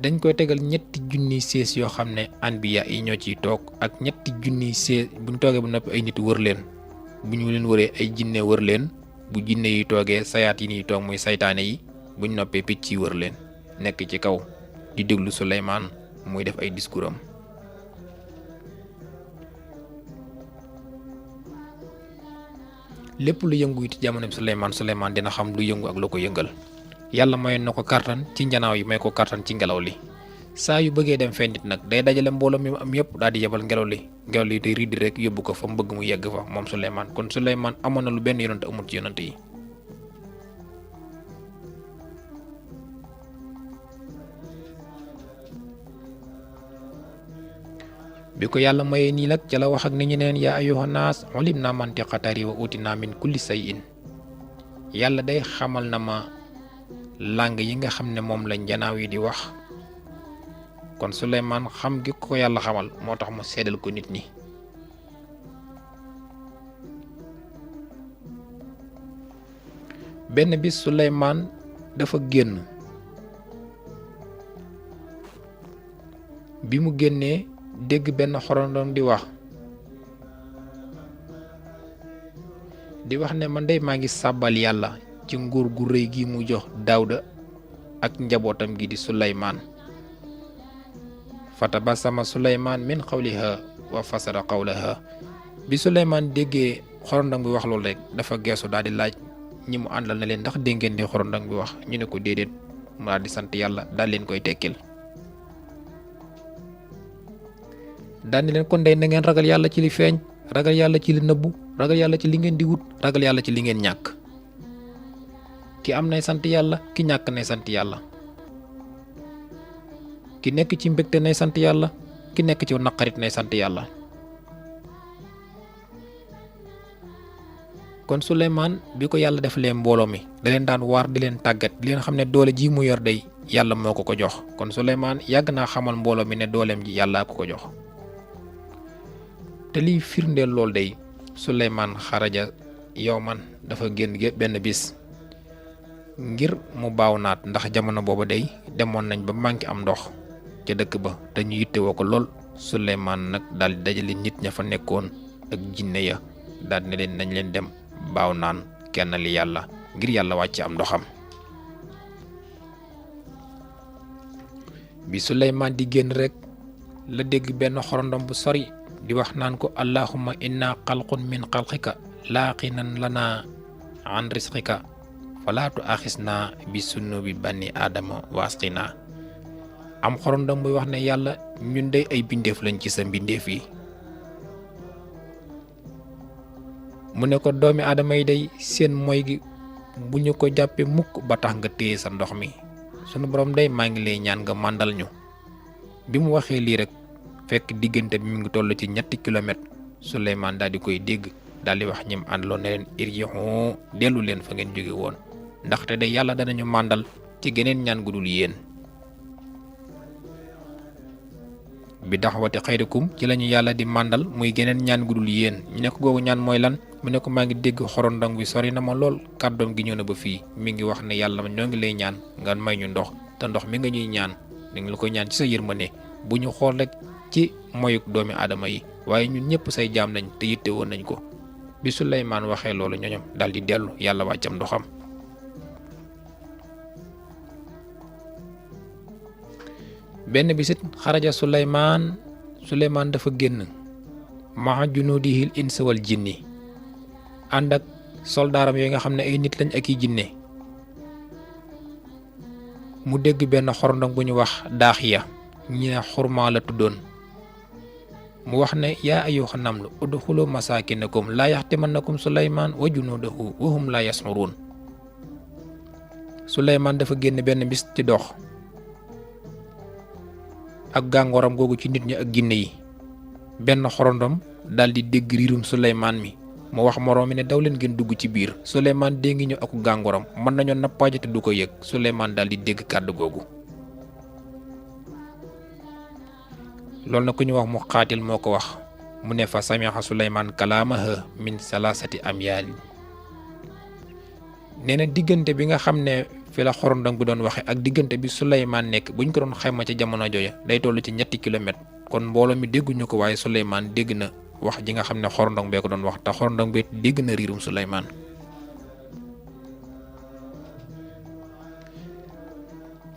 dañ koy tegal 3 sées yoo xam ne anbiya yi ñoo ciy toog ak 3 sées buñ toogee bu noppi ay nit wër leen, bu ñu leen wëree ay jinne wër leen, bu jinne yi toogee sayaat yi niy toog muy saytaane yi, buñ noppee picc yi wër leen nekk ci kaw di déglu Suleymaan muy def ay discours am. lépp lu yëngu ci jamono Suleymaan dina xam lu yëngu ak lu ko yëngal. yàlla mayoon na ko kartan ci njanaaw yi, may ko kartan ci ngelaw li. saa yu bëggee dem fenn nit nag day dajale mbooloo mi am yëpp daal di yebal ngelaw li day riidi rek yóbbu ko fa mu bëgg mu yegg fa moom Suleymaan. kon Suleymaan amoon na lu benn yonent amul ci yonent yi. bi ko yàlla mayee nii nag ca la wax ak ni ñu neen yaa ayyuhan naas ulimnaa mantiqa tayri wa uutinaa min kulli shay'in. yàlla day xamal na ma langue yi nga xam ne moom la njanaaw yi di wax. kon Suleymaan xam gi ko yàlla xamal moo tax mu seddal ko nit ñi. benn bis Suleymaan dafa génn, bi mu génnee dégg benn xorondom di wax ne man dey maa ngi sàbbal yàlla ci nguur gu rëy gi mu jox Daawuda ak njabootam gi di Suleymaan. fatabasama Suleymaan min qawliha wa fasara qawlaha. bi Suleymaan déggee xorondom bi wax loolu rek dafa geesu daal di laaj ñi mu àndal na leen ndax dégg ngeen di xorondom bi wax, ñu ne ko déedéet. mu daal di sant yàlla daal leen koy tekkil. daal di leen kon dey na ngeen ragal yàlla ci li feeñ, ragal yàlla ci li nëbbu, ragal yàlla ci li ngeen di wut, ragal yàlla ci li ngeen ñàkk. ki am nay sant yàlla, ki ñàkk nay sant yàlla. ki nekk ci mbégte nay sant yàlla, ki nekk ci naqarit nay sant yàlla. kon Suleymaan bi ko yàlla defalee mbooloo mi da leen daan waar di leen tàggat di leen xam ne doole ji mu yor day yàlla moo ko ko jox. kon Suleymaan yàgg naa xamal mbooloo mi ne dooleem ji yàllaa ko ko jox. te liy firndeel lool day Suleymaan xaraja yawman dafa génn benn bis ngir mu baaw naat, ndax jamono booba day demoon nañ ba manqué am ndox ca dëkk ba te ñu yittewoo ko lool. Suleymaan nag daal di dajale nit ña fa nekkoon ak jinne ya daal ne leen nañ leen dem baaw naan kenn li yàlla ngir yàlla wàcce am ndoxam. bi Suleymaan di génn rek la dégg benn xorondom bu sori di wax naan ko allahumma inna xalqun min xalqika laaqinan lana an risqika fala tuaxisna bi sunubi banni aadama wasqina. am xorondom buy wax ne yàlla ñun dey ay bindeef lañ ci sa mbindeef yi. mu ne ko doomi aadama yi day seen moy gi bu ñu ko jàppee mukk ba tax nga téye sa ndox mi sunu borom day maa ngi lay ñaan nga màndal ñu. bi mu waxee lii rek fekk diggante bi mu ngi toll ci 3 kilomètres Suleymaan daal di koy dégg daal di wax ñim àndaloon ne leen irji'u dellu leen fa ngeen jóge woon ndaxte de yàlla danañu màndal ci geneen ñaan gudul yéen. bi daxwati xayrikum ci lañu yàlla di màndal muy geneen ñaan gudul yéen ñu ne ko googu ñaan mooy lan mu ne ko maa ngi dégg xorondong bi sori na ma lool kàddoom gi ñëw na ba fii mi ngi wax ne yàlla ñoo ngi lay ñaan nga may ñu ndox te ndox mi nga ñuy ñaan di nga la koy ñaan ci sa yërmande bu ñu xool rek ci moyuk doomi aadama yi waaye ñun ñëpp say jaam nañ te yitte woon nañ ko. bi Suleymaan waxee loolu ñoñom daal di dellu yàlla wàccam ndoxam. benn bisit xaraja Suleymaan dafa génn maa junuudihil insi wal jinni ànd ak soldaaram yooyu nga xam ne ay nit lañ ak i jinne mu dégg benn xorondong bu ñu wax daaxiya ñi ne xurmaa la tuddoon mu wax ne yaa ayyuhan namlu udxulu masaakinakum laa yaxtimannakum Suleymaan wa junuuduhu wa hum laa yas'uruun. Suleymaan dafa génn benn bis ci dox ak gàngooram googu ci nit ñi ak ginne yi benn xorondom daal di dégg riirum Suleymaan mi mu wax moroom mi ne daw leen ngeen dugg ci biir Suleymaan dégg ñu ak gàngooram mën nañoo nappaaje te du ko yëg. Suleymaan daal di dégg kàddu googu. loolu na ku ñu wax mu xaatil moo ko wax mu ne fa samiha Suleymaan kalaamaha min salaasati amyaal. nee na diggante bi nga xam ne fi la xorondong bi doon waxe ak diggante bi Suleymaan nekk buñ ko doon xayma ca jamono jooja day toll ci 3 kilomètres kon mbooloo mi dégguñu ko waaye Suleymaan dégg na wax ji nga xam ne xorondong bee ko doon wax te xorondong bi dégg na riirum Suleymaan.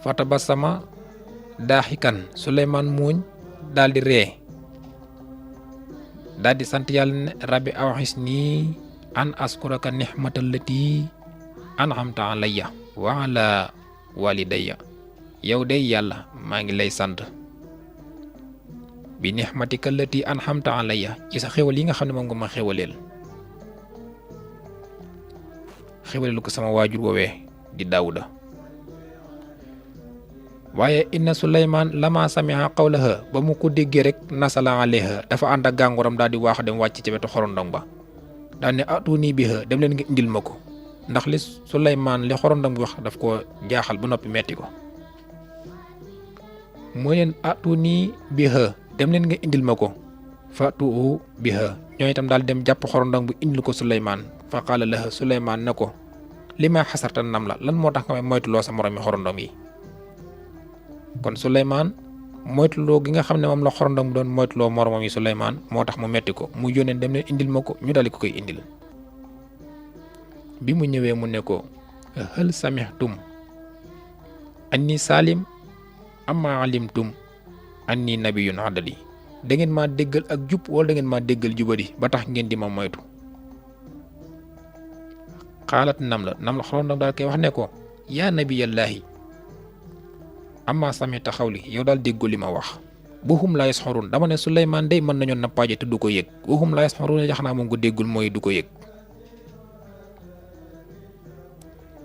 fatabasama daaxikan Suleymaan muuñ daal di ree daal di sant yàlla ne rabbi awxisnii an askuraka nixmatallati an'amta alayya wa ala walidayya yow day yàlla maa ngi lay sant bi nixmatika allati an'amta alayya ci sa xéwal yi nga xam ne moom nga ma xéwaleel ko sama waajur woowee di Daawuda. waaye inna Suleymaan lama samiha qawlaha ba mu ko déggee rek nasala alayha dafa ànd ak gàngooram daal di waax dem wàcc ci wetu xorondong ba daal ne atuni biha dem leen nga indil ma ko ndax li Suleymaan li xorondong bi wax daf ko jaaxal ba noppi metti ko. mooy leen atuni biha dem leen nga indil ma ko fatu biha ñoo itam daal dem jàpp xorondong bi indil ko Suleymaan fa qaala laha Suleymaan ne ko li ma xasarta nam la lan moo tax nga may moytuloo sa moromi xorondong yi. kon Suleymaan moytuloo gi nga xam ne moom la xorondong mu doon moytuloo moromam yi Suleymaan moo tax mu metti ko mu yónnee dem leen indil ma ko ñu daldi ko koy indil. bi mu ñëwee mu ne ko hal samihtum anni salim amma alimtum anni nabiyun adali da ngeen maa déggal ak jub wala da ngeen maa déggal jubadi ba tax ngeen di ma moytu. xaalat nam la xorondong daal koy wax ne ko yaa nabiyallaahi amma samita xawli yow daal déggoo li ma wax waxum laa yasxorun dama ne Suleymaan day mën nañoo nappaaje te du ko yëg waxum laa yasxorun jax naa moom ko déggul mooy du ko yëg.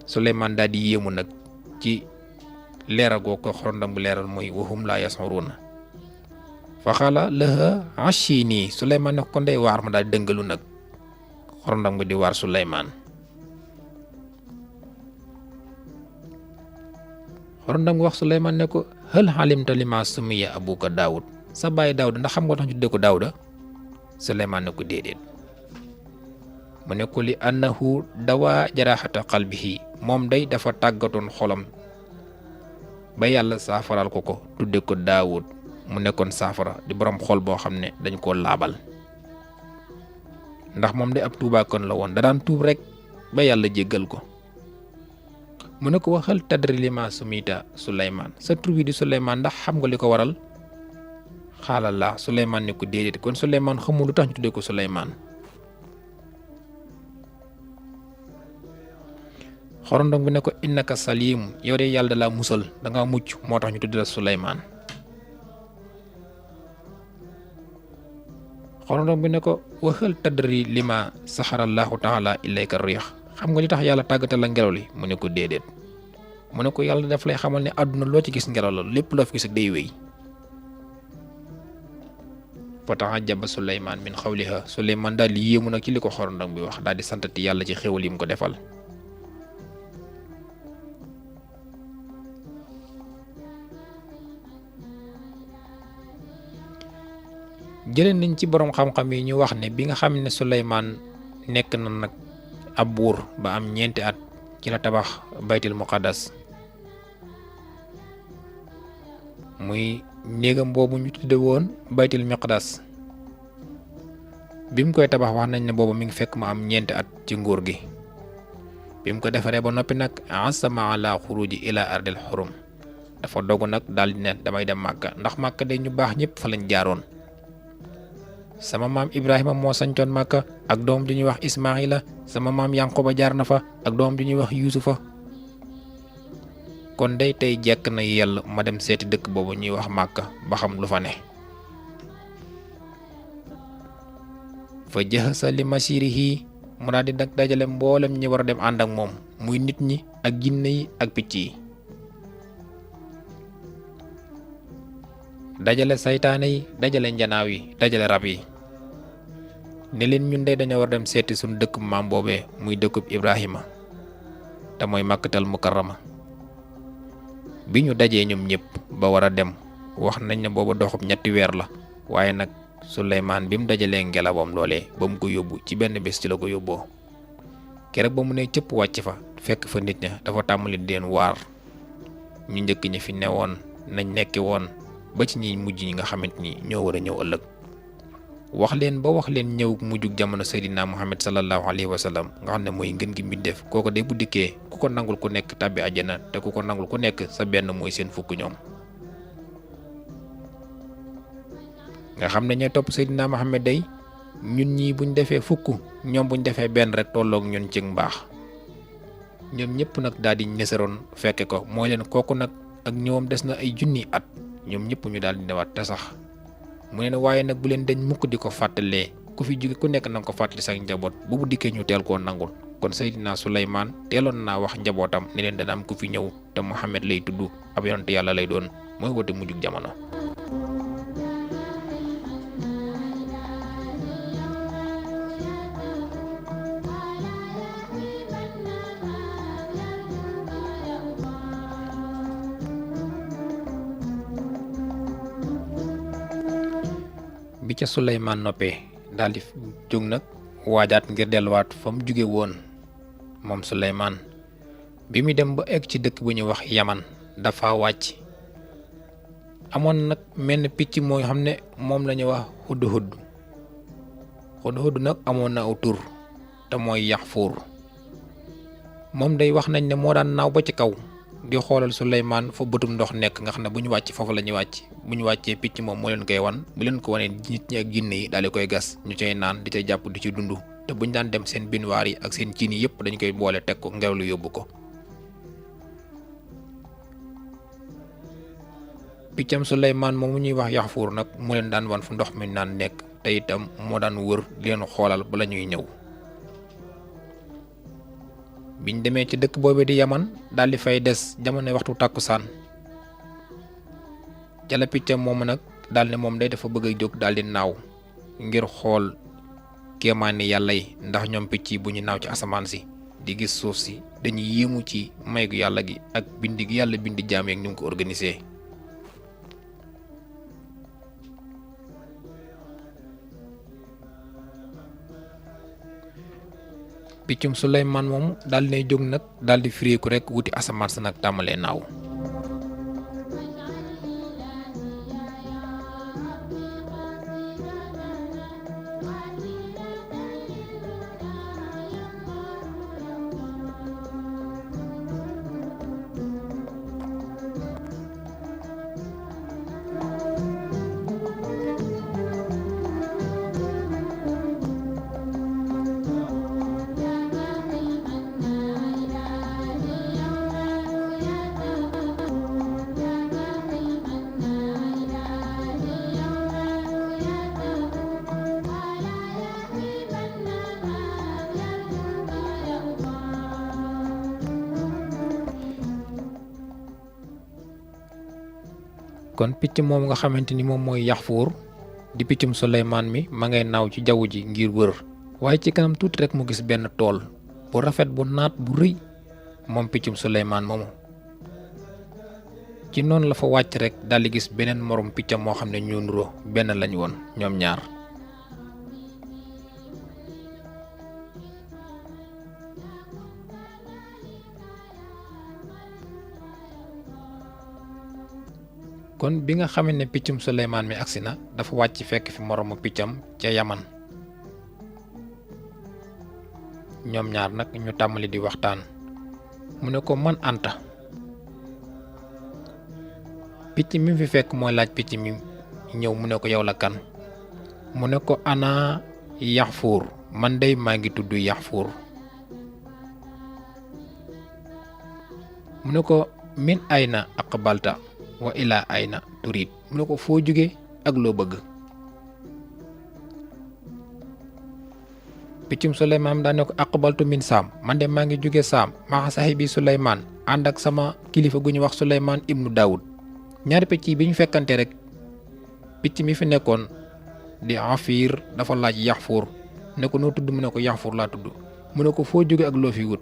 Suleymaan daal di yéemu nag ci leeral goo ko xorondong bu leeral mooy waxum laa yasxorun fa xaala laha ashini Suleymaan ne ko ndey waar ma daal dëngalu nag xorondong bi di waar Suleymaan. xorondong wax Suleymaan ne ko hal alimta lima sumiya abuka Daawud sa baay Daawuda ndax xam nga tax ñu tuddee ko Daawuda. Suleymaan ne ko déedéet mu ne ko li annahu dawaa jaraxata qalbihi moom day dafa tàggatoon xolam ba yàlla saafaral ko tudde ko Daawud mu nekkoon saafara di borom xol boo xam ne dañ koo laabal ndax moom day ab tuubaakoon la woon da daan tuub rek ba yàlla jéggal ko mu ne ko waxal tadri lima sumita Suleymaan sa tur wi di Suleymaan ndax xam nga li ko waral xaalal la Suleymaan ne ko déedéet kon Suleymaan xamul lu tax ñu tuddee ko Suleymaan. xorondong bi ne ko innaka salim yow de yàlla da laa musal da nga mucc moo tax ñu tudd la Suleymaan. xorondong bi ne ko waxal tadri lima saxarallahu taala ilayka riix xam nga li tax yàlla tàggatal la ngelaw li mu ne ko déedéet mu ne ko yàlla daf lay xamal ne àdduna loo ci gis ngelaw la lépp loo fi gis ak day wéy. fa taajaba Suleymaan min xawliha Suleymaan daal di yéemu nag ci li ko xorondong bi wax daal di santati yàlla ci xéwal yi mu ko defal. jëlee nañ ci boroom xam-xam yi ñu wax ne bi nga xam ne Suleymaan nekk na nag ab buur ba am ñeenti at ci la tabax baytil muqaddas muy néegam boobu ñu tudde woon baytil miqdas bi mu koy tabax wax nañ ne boobu mi ngi fekk ma am ñeenti at ci nguur gi bi mu ko defaree ba noppi nag asama ala xuruji ila ardil xurum dafa dogu nag daal di ne damay dem màkka ndax màkka de ñu baax ñëpp fa lañ jaaroon. sama maam Ibrahima moo sañcoon Makka ak doom ju ñuy wax Ismaila sama maam Yanquba jaar na fa ak doom ju ñuy wax Yuusufa kon day tey jekk na yell ma dem seeti dëkk boobu ñuy wax Makka ba xam lu fa ne. fa jahasa li masirihi mu daal di nag dajale mboolem ñi war a dem ànd ak moom muy nit ñi ak jinne yi ak picc yi. dajale saytaane yi dajale njanaaw yi dajale rab yi ne leen ñun dey dañoo war dem seeti suñu dëkk maam boobee muy dëkkub Ibrahima te mooy Makkatal Mukarrama bi ñu dajee ñoom ñëpp ba war a dem wax nañ ne booba doxub ñetti weer la waaye nag Suleymaan bi mu dajalee ngelawam loolee ba mu ko yóbbu ci benn bés ci la ko yóbboo keroog ba mu ne cëpp wàcc fa fekk fa nit ña dafa tàmbali di leen waar ñu njëkk ñi fi newoon nañ nekki woon ba ci ñi mujj ñi nga xamante ni ñoo war a ñëw ëllëg wax leen ba wax leen ñëw mujjug jamono Seydina Muhammad sallallahu alayhi wa sallam nga xam ne mooy ngën gi mbindeef kooku de bu dikkee ku ko nangul ku nekk tàbbi àjjana te ku ko nangul ku nekk sa benn mooy seen fukk ñoom. nga xam ne ñooy topp Seydina Muhammad day ñun ñii buñ defee fukk ñoom buñ defee benn rek tolloog ñun ci mbaax ñoom ñëpp nag daal di nesaroon fekke ko mooy leen kooku nag ak ñoom des na ay junni at. ñoom ñëpp ñu daal di newaat te sax mu ne waaye nag bu leen dañ mukk di ko fàttalee ku fi jóge ku nekk na nga ko fàttali sax njaboot bu dikkee ñu teel koo nangul kon Seydina Suleymaan teeloon naa wax njabootam ne leen dana am ku fi ñëw te Muhammad lay tudd ab yonent yàlla lay doon mooy wote mujjug jamono. bi ca Suleymaan noppee daal di jóg nag waajaat ngir delluwaat fa mu jóge woon moom Suleymaan bi mu dem ba egg ci dëkk bu ñuy wax Yaman dafa wàcc amoon nag menn picc moo xam ne moom la ñuy wax hudhud nag amoon na aw tur te mooy Yaxfuur moom day wax nañ ne moo daan naaw ba ci kaw di xoolal Suleymaan fa bëtum ndox nekk nga xam ne bu ñu wàcc foofu la ñuy wàcc bu ñu wàccee picc moom moo leen koy wan bu leen ko wanee nit ñi ak jinne yi daal di koy gas ñu cay naan di ca jàpp di ci dund te bu ñu daan dem seen binwaar yi ak seen ciin yi yëpp dañ koy boole teg ko ngelaw lu yóbbu ko. piccam Suleymaan moom mu ñuy wax Yaxfuur nag mu leen daan wan fu ndox mi naan nekk te itam moo daan wër di leen xoolal bala ñuy ñëw. biñ demee ci dëkk boobu di Yaman daal di fay des jamono waxtu tàkkusaan ca la piccam moomu nag daal ne moom day dafa bëgg a jóg daal di naaw ngir xool kéemaani yàlla yi ndax ñoom picc yi bu ñu naaw ci asamaan si di gis suuf si dañuy yéemu ci mayu yàlla gi ak bindi gi yàlla bindi jaam yeeg ñu ngi ko organisé. piccum Suleymaan moomu daal di jóg nag daal di fireeku rek wuti asamaan sa nag tàmbalee naaw. kon picc moom nga xamante ni moom mooy Yaxfuur di piccum Suleymaan mi ma ngay naaw ci jaww ji ngir wër waaye ci kanam tuuti rek mu gis benn tool bu rafet bu naat bu rëy moom piccum Suleymaan moomu ci noonu la fa wàcc rek daldi gis beneen morom piccam moo xam ne ñu nuroo benn lañu woon ñoom ñaar. kon bi nga xamee ne piccum Suleymaan mi agsi na dafa wàcc fekk fi moroomu piccam ca Yaman ñoom ñaar nag ñu tàmbali di waxtaan mu ne ko man Anta picc mi fi fekk mooy laaj picc mi ñëw mu ne ko yow la kan mu ne ko ana Yaxfuur man dey maa ngi tudd Yaxfuur mu ne ko min ayna aqbalta wa ilaa ayna turid mu ne ko foo jóge ak loo bëgg piccum Suleymaan daa ne ko aqbaltu min saam man de maa ngi jóge saam maa sahibi Suleymaan ànd ak sama kilifa gu ñu wax Suleymaan ibnu Daawud ñaari picc yi bi ñu fekkante rek picc mi fi nekkoon di Afiir dafa laaj Yaxfuur ne ko noo tudd mu ne ko Yaxfuur laa tudd mu ne ko foo jóge ak loo fi wut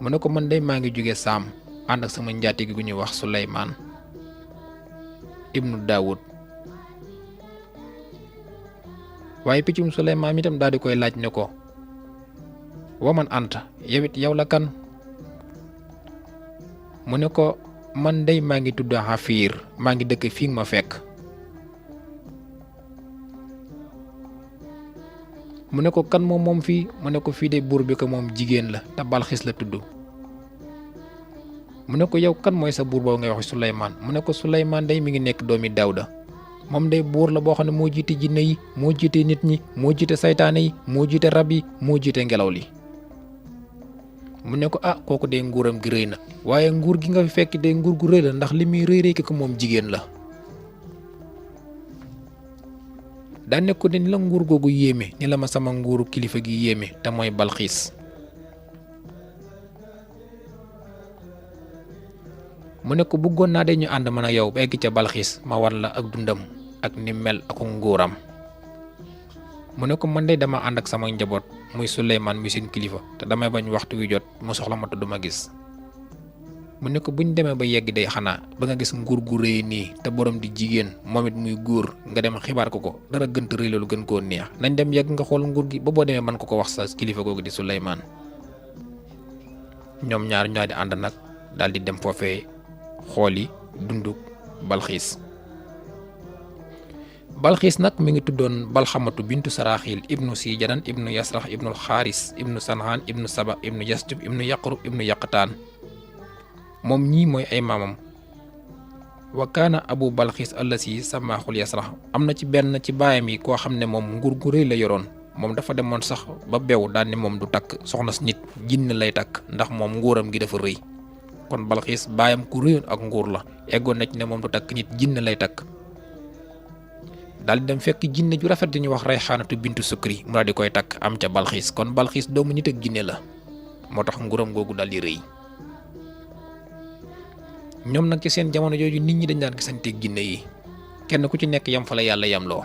mu ne ko man de maa ngi jóge saam ànd ak sama njaatige gu ñuy wax Suleymaan ibnu Daawud waaye piccum Suleymaan itam daal di koy laaj ne ko waman Anta yow it yow la kan mu ne ko man dey maa ngi tudd Afiir maa ngi dëkk fii nga ma fekk mu ne ko kan moom fii mu ne ko fii de buur bi ko moom jigéen la te Balxiis la tudd mu ne ko yow kan mooy sa buur boobu ngay wax Suleymaan mu ne ko Suleymaan day mi ngi nekk doomi Daawuda moom day buur la boo xam ne moo jiite jinne yi moo jiite nit ñi moo jiite saytaane yi moo jiite rab yi moo jiite ngelaw li mu ne ko kooku de nguuram gi rëy na waaye nguur gi nga fi fekk de nguur gu rëy la ndax li muy rëy ki ko moom jigéen la daan ne ko de ni la nguur googu yéeme ni la ma sama nguuru kilifa gi yéeme te mooy Balxiis mu ne ko bëggoon naa de ñu ànd man ak yow ba egg ca Balxiis ma wan la ak dundam ak ni mel ak nguuram mu ne ko man de dama ànd ak sama njaboot muy Suleymaan muy seen kilifa te damay bañ waxtu wi jot mu soxla ma te duma gis mu ne ko buñ demee ba yegg de xanaa ba nga gis nguur gu rëy nii te borom di jigéen moom it muy góor nga dem xibaar ko dara gënt rëy loolu gën koo neex nañ dem yegg nga xool nguur gi ba boo demee man ko wax sa kilifa googu di Suleymaan ñoom ñaar ñoo di ànd nag daal di dem foofee xooli dunduk Balxiis nag mi ngi tuddoon Balxamatu bintu Saraxil ibnu Sijadan ibnu Yasrax ibnu Xaaris ibnu Sanxaan ibnu Saba ibnu Yasjub ibnu Yaqrub ibnu Yaqtaan moom ñii mooy ay maamam wa kaana abu Balxiis allasi samaaxul Yasrax am na ci benn ci baayam yi koo xam ne moom nguur gu rëy la yoroon moom dafa demoon sax ba bew daan ne moom du takk soxna si nit jinn lay takk ndax moom nguuram gi dafa rëy kon Balxiis baayam ku rëyoon ak nguur la eggoon na ci ne moom du takk nit jinne lay takk daal di dem fekk jinne ju rafet di ñu wax Rayxaanatu bintu Sukri mu daal di koy takk am ca Balxiis kon Balxiis doomu nit ak jinne la moo tax nguuram googu daal di rëy ñoom nag ci seen jamono jooju nit ñi dañ daan gisanteeg jinne yi kenn ku ci nekk yam fa la yàlla yamloo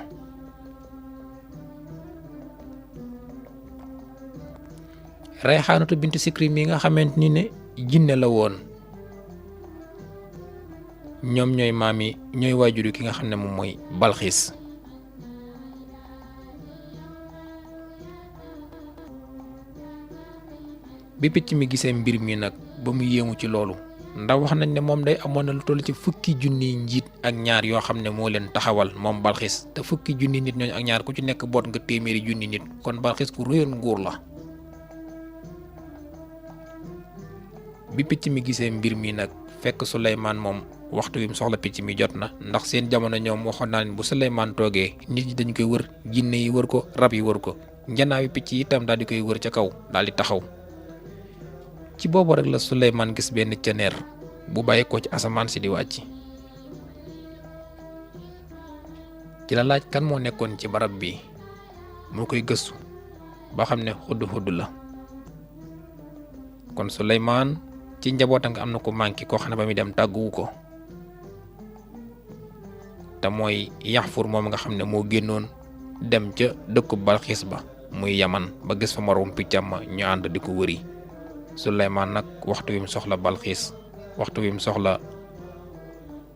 Rayxaanatu bintu Sukri mi nga xamante ni ne jinne la woon ñoom ñooy maam yi ñooy waajuru ki nga xam ne moom mooy Balxiis bi picc mi gisee mbir mi nag ba mu yéemu ci loolu ndax wax nañ ne moom day amoon na lu toll ci fukki junniy njiit ak ñaar yoo xam ne moo leen taxawal moom Balxiis te fukki junni nit ñooñu ak ñaar ku ci nekk boot nga téeméeri junni nit kon Balxiis ku réyoon nguur la bi picc mi gisee mbir mi nag fekk Suleymaan moom waxtu wi mu soxla picc mi jot na ndax seen jamono ñoom waxoon naa ne bu Suleymaan toogee nit ñi dañu koy wër jinne yi wër ko rab yi wër ko njanaawi picc yi itam daal di koy wër ca kaw daal di taxaw ci boobu rek la Suleymaan gis benn ceneer bu bàyyi ko ci asamaan si di wàcc ci la laaj kan moo nekkoon ci barab bi moo koy gëstu ba xam ne xudd la kon Suleymaan ci njabootam nga am na ko manqué koo xam ne ba muy dem tàgguwu ko te mooy Yaxfur moom nga xam ne moo génnoon dem ca dëkku Balxiis ba muy Yaman ba gis fa moroom piccam ma ñu ànd di ko wëri. Suleymaan nag waxtu wi mu soxla Balxiis waxtu wi mu soxla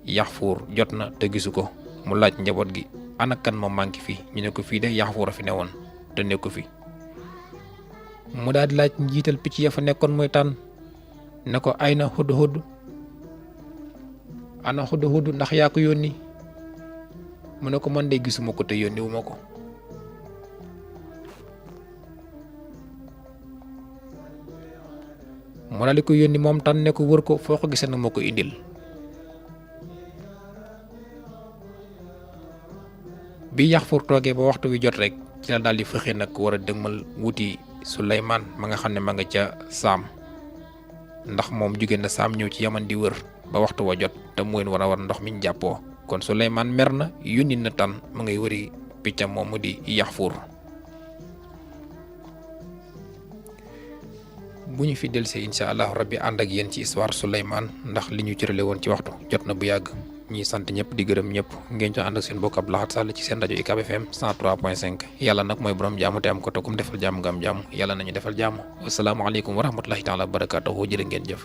Yaxfur jot na te gisu ko mu laaj njaboot gi ana kan ma manqué fi ñu ne ko fii de Yaxfur a fi newoon te nekku fi. mu daal di laaj njiital picc ya fa nekkoon muy tànn ne ko ay na Hudhud ana Hudhud ndax yaa ko yónni mu ne ko man de gisuma ko te yónni wu ma ko. mu daal di ko yónni moom tànn ne ko wër ko foo ko gisee na ma ko indil. bi Yaxfur toogee ba waxtu wi jot rek ci la daal di fexe nag war a dëgmal wuti Suleymaan ma nga xam ne ma nga ca Saam ndax moom jóge na Saam ñëw ci Yaman di wër ba waxtu wa jot te mu war a war ndox mi ñu jàppoo. kon Suleymaan mer na yónni na tànn ma ngay wëri piccam moom mu di Yaxfur. bu ñu fi delsee incha allah rabbi ànd ak yéen ci histoire Suleymaan ndax li ñu cërale woon ci waxtu jot na bu yàgg. ñi sant ñëpp di gërëm ñëpp ngeen ci ànd ak seen bokk Abdou Lahad Sall ci seen rajo UCAB FM 103.5 yàlla nag mooy borom jàmm te am ko te kum defal jàmm nga am jàmm yàlla nañu defal jàmm wasalaamaaleykum wa rahmatullahi taala wa barakaatuhu jërë ngeen jëf.